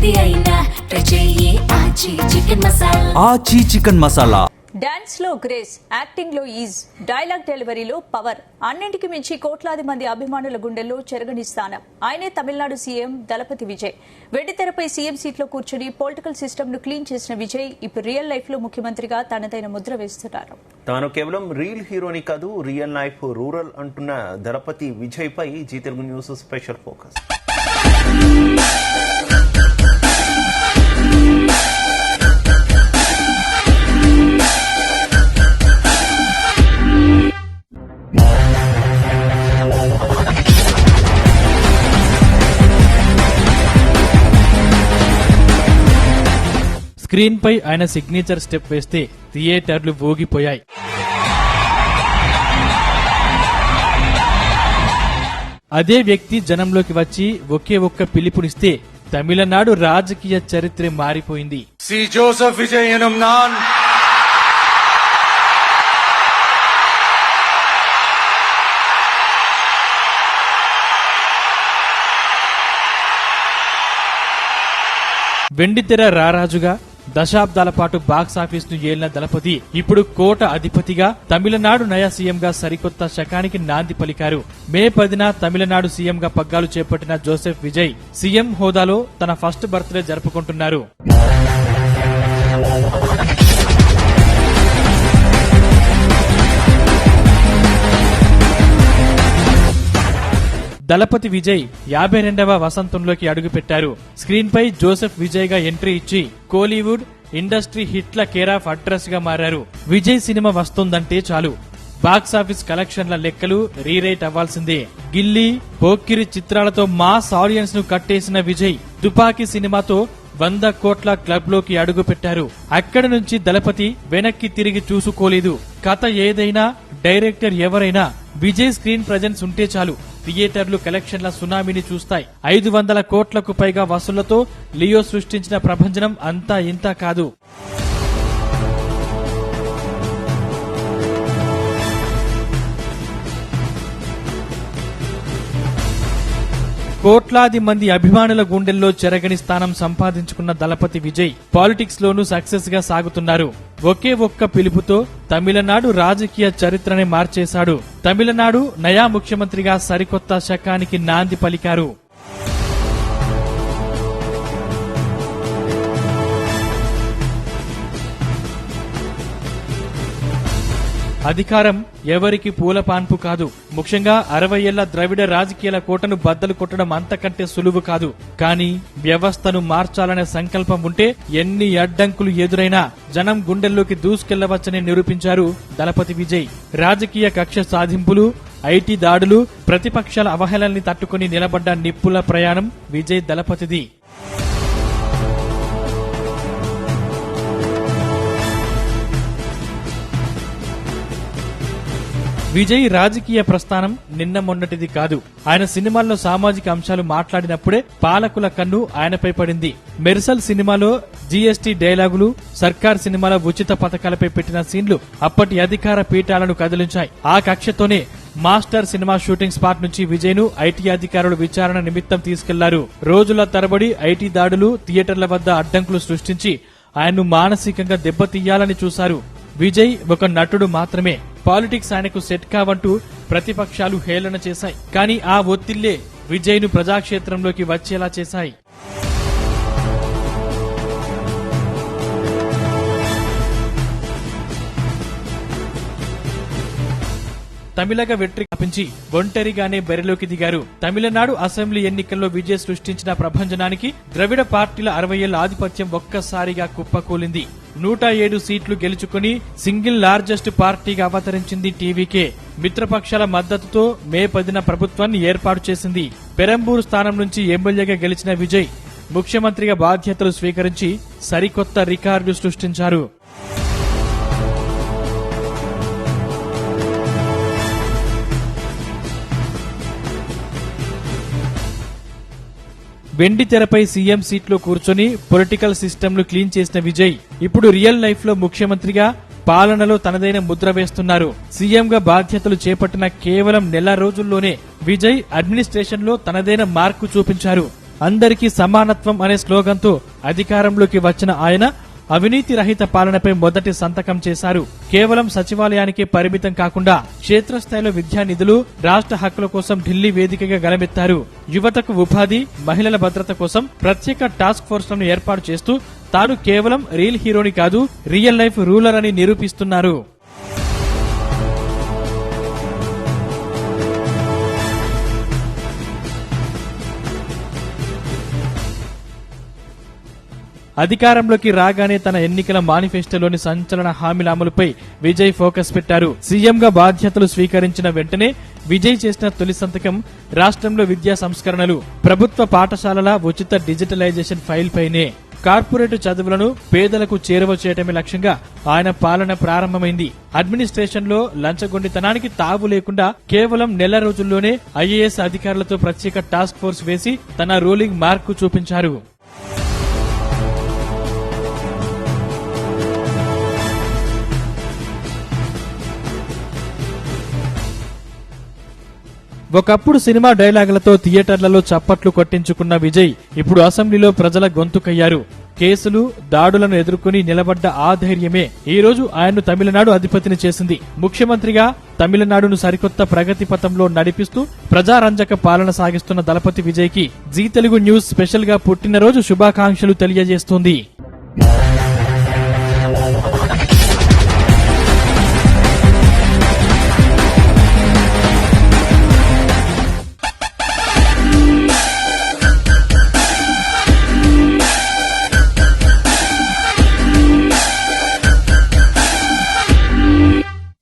ఏది అయినా ట్రై చెయ్యి ఆచి చికెన్ మసాలా. డాన్స్ లో గ్రేస్, యాక్టింగ్ లో ఈజ్, డైలాగ్ డెలివరీలో పవర్, అన్నింటికి మించి కోట్లాది మంది అభిమానుల గుండెల్లో చెరగని స్థానం. ఆయనే తమిళనాడు సీఎం దళపతి విజయ్. వెండితెరపై సీఎం సీట్ లో కూర్చుని పొలిటికల్ సిస్టమ్ ను క్లీన్ చేసిన విజయ్ ఇప్పుడు రియల్ లైఫ్ లో ముఖ్యమంత్రిగా తనదైన ముద్ర వేస్తున్నారు. తాను కేవలం రీల్ హీరోని కాదు, రియల్ లైఫ్ రూరల్ అంటున్న దళపతి విజయ్ పై Zee Telugu news special focus. Screen పై ఆయన సిగ్నేచర్ స్టెప్ వేస్తే థియేటర్లు ఊగిపోయాయి. అదే వ్యక్తి జనంలోకి వచ్చి ఒకే ఒక్క పిలుపునిస్తే తమిళనాడు రాజకీయ చరిత్ర మారిపోయింది. సి జోసెఫ్ విజయ్ ఎనుం నాన్ వెండితెర రారాజుగా దశాబ్దాల పాటు బాక్సాఫీస్ ను ఏలిన దళపతి ఇప్పుడు కోట అధిపతిగా, తమిళనాడు నయా సీఎంగా సరికొత్త శకానికి నాంది పలికారు. మే 10న తమిళనాడు సీఎంగా పగ్గాలు చేపట్టిన జోసెఫ్ విజయ్ సీఎం హోదాలో తన ఫస్ట్ బర్త్డే జరుపుకుంటున్నారు. దళపతి విజయ్ 52వ వసంతంలోకి అడుగుపెట్టారు. స్క్రీన్ పై జోసెఫ్ విజయ్ గా ఎంట్రీ ఇచ్చి కోలీవుడ్ ఇండస్ట్రీ హిట్ల కేర్ ఆఫ్ అడ్రస్ గా మారారు. విజయ్ సినిమా వస్తుందంటే చాలు బాక్సాఫీస్ కలెక్షన్ల లెక్కలు రీరేట్ అవ్వాల్సిందే. గిల్లీ, పోక్కిరి చిత్రాలతో మాస్ ఆడియన్స్ ను కట్టేసిన విజయ్ తుపాకీ సినిమాతో 100 కోట్ల క్లబ్ లోకి అడుగు పెట్టారు. అక్కడి నుంచి దళపతి వెనక్కి తిరిగి చూసుకోలేదు. కథ ఏదైనా, డైరెక్టర్ ఎవరైనా విజయ్ స్క్రీన్ ప్రెజెన్స్ ఉంటే చాలు థియేటర్లు కలెక్షన్ల సునామీని చూస్తాయి. 500 కోట్లకు పైగా వసూళ్లతో లియో సృష్టించిన ప్రభంజనం అంతా ఇంతా కాదు. కోట్లాది మంది అభిమానుల గుండెల్లో చెరగని స్థానం సంపాదించుకున్న దళపతి విజయ్ పాలిటిక్స్ లోనూ సక్సెస్ గా సాగుతున్నారు. ఒకే ఒక్క పిలుపుతో తమిళనాడు రాజకీయ చరిత్రనే మార్చేశాడు. తమిళనాడు నయా ముఖ్యమంత్రిగా సరికొత్త శకానికి నాంది పలికారు. అధికారం ఎవరికి పూల పాన్పు కాదు. ముఖ్యంగా 60 ఏళ్ల ద్రవిడ రాజకీయాల కోటను బద్దలు కొట్టడం అంతకంటే సులువు కాదు. కానీ వ్యవస్థను మార్చాలనే సంకల్పం ఉంటే ఎన్ని అడ్డంకులు ఎదురైనా జనం గుండెల్లోకి దూసుకెళ్లవచ్చని నిరూపించారు దళపతి విజయ్. రాజకీయ కక్ష సాధింపులు, ఐటీ దాడులు, ప్రతిపక్షాల అవహేళనల్ని తట్టుకుని నిలబడ్డ నిప్పుల ప్రయాణం విజయ్ దళపతిది. విజయ్ రాజకీయ ప్రస్థానం నిన్న మొన్నటిది కాదు. ఆయన సినిమాల్లో సామాజిక అంశాలు మాట్లాడినప్పుడే పాలకుల కన్ను ఆయనపై పడింది. మెర్సల్ సినిమాలో జీఎస్టీ డైలాగులు, సర్కార్ సినిమాలో ఉచిత పథకాలపై పెట్టిన సీన్లు అప్పటి అధికార పీఠాలను కదిలించాయి. ఆ కక్షతోనే మాస్టర్ సినిమా షూటింగ్ స్పాట్ నుంచి విజయ్ ను ఐటీ అధికారులు విచారణ నిమిత్తం తీసుకెళ్లారు. రోజుల తరబడి ఐటీ దాడులు, థియేటర్ల వద్ద అడ్డంకులు సృష్టించి ఆయన్ను మానసికంగా దెబ్బతీయాలని చూశారు. విజయ్ ఒక నటుడు మాత్రమే, పాలిటిక్స్ ఆయనకు సెట్ కావంటూ ప్రతిపక్షాలు హేళన చేశాయి. కానీ ఆ ఒత్తిళ్లే విజయ్ ను ప్రజాక్షేత్రంలోకి వచ్చేలా చేశాయి. తమిళగ వెట్రి కపించి ఒంటరిగానే బరిలోకి దిగారు. తమిళనాడు అసెంబ్లీ ఎన్నికల్లో విజయ్ సృష్టించిన ప్రభంజనానికి ద్రవిడ పార్టీల 60 ఏళ్ల ఆధిపత్యం ఒక్కసారిగా కుప్పకూలింది. 107 సీట్లు గెలుచుకుని సింగిల్ లార్జెస్ట్ పార్టీగా అవతరించింది టీవీకే. మిత్రపక్షాల మద్దతుతో మే 10న ప్రభుత్వాన్ని ఏర్పాటు చేసింది. పెరంబూరు స్థానం నుంచి ఎమ్మెల్యేగా గెలిచిన విజయ్ ముఖ్యమంత్రిగా బాధ్యతలు స్వీకరించి సరికొత్త రికార్డు సృష్టించారు. వెండి తెరపై సీఎం సీట్లో కూర్చొని పొలిటికల్ సిస్టమ్ ను క్లీన్ చేసిన విజయ్ ఇప్పుడు రియల్ లైఫ్ లో ముఖ్యమంత్రిగా పాలనలో తనదైన ముద్ర వేస్తున్నారు. సీఎంగా బాధ్యతలు చేపట్టిన కేవలం నెల రోజుల్లోనే విజయ్ అడ్మినిస్ట్రేషన్ లో తనదైన మార్కు చూపించారు. అందరికీ సమానత్వం అనే స్లోగన్తో అధికారంలోకి వచ్చిన ఆయన అవినీతి రహిత పాలనపై మొదటి సంతకం చేశారు. కేవలం సచివాలయానికి పరిమితం కాకుండా క్షేత్రస్థాయిలో విద్యా నిధులు, రాష్ట్ర హక్కుల కోసం ఢిల్లీ వేదికగా గలమెత్తారు. యువతకు ఉపాధి, మహిళల భద్రత కోసం ప్రత్యేక టాస్క్ ఫోర్స్లను ఏర్పాటు చేస్తూ తాను కేవలం రియల్ హీరోని కాదు, రియల్ లైఫ్ రూలర్ అని నిరూపిస్తున్నారు. అధికారంలోకి రాగానే తన ఎన్నికల మేనిఫెస్టోలోని సంచలన హామీల అమలుపై విజయ్ ఫోకస్ పెట్టారు. సీఎంగా బాధ్యతలు స్వీకరించిన వెంటనే విజయ్ చేసిన తొలి సంతకం రాష్ట్రంలో విద్యా సంస్కరణలు, ప్రభుత్వ పాఠశాలల ఉచిత డిజిటలైజేషన్ ఫైల్ పైనే. కార్పొరేట్ చదువులను పేదలకు చేరువ చేయడమే లక్ష్యంగా ఆయన పాలన ప్రారంభమైంది. అడ్మినిస్ట్రేషన్ లో లంచగొండితనానికి తావు లేకుండా కేవలం నెల రోజుల్లోనే ఐఏఎస్ అధికారులతో ప్రత్యేక టాస్క్ ఫోర్స్ వేసి తన రూలింగ్ మార్కు చూపించారు. ఒకప్పుడు సినిమా డైలాగులతో థియేటర్లలో చప్పట్లు కొట్టించుకున్న విజయ్ ఇప్పుడు అసెంబ్లీలో ప్రజల గొంతుకయ్యారు. కేసులు, దాడులను ఎదుర్కొని నిలబడ్డ ఆ ధైర్యమే ఈ రోజు ఆయన్ను తమిళనాడు అధిపతిని చేసింది. ముఖ్యమంత్రిగా తమిళనాడును సరికొత్త ప్రగతి పథంలో నడిపిస్తూ ప్రజారంజక పాలన సాగిస్తున్న దళపతి విజయ్ కి జీ తెలుగు న్యూస్ స్పెషల్ గా పుట్టినరోజు శుభాకాంక్షలు తెలియజేస్తోంది.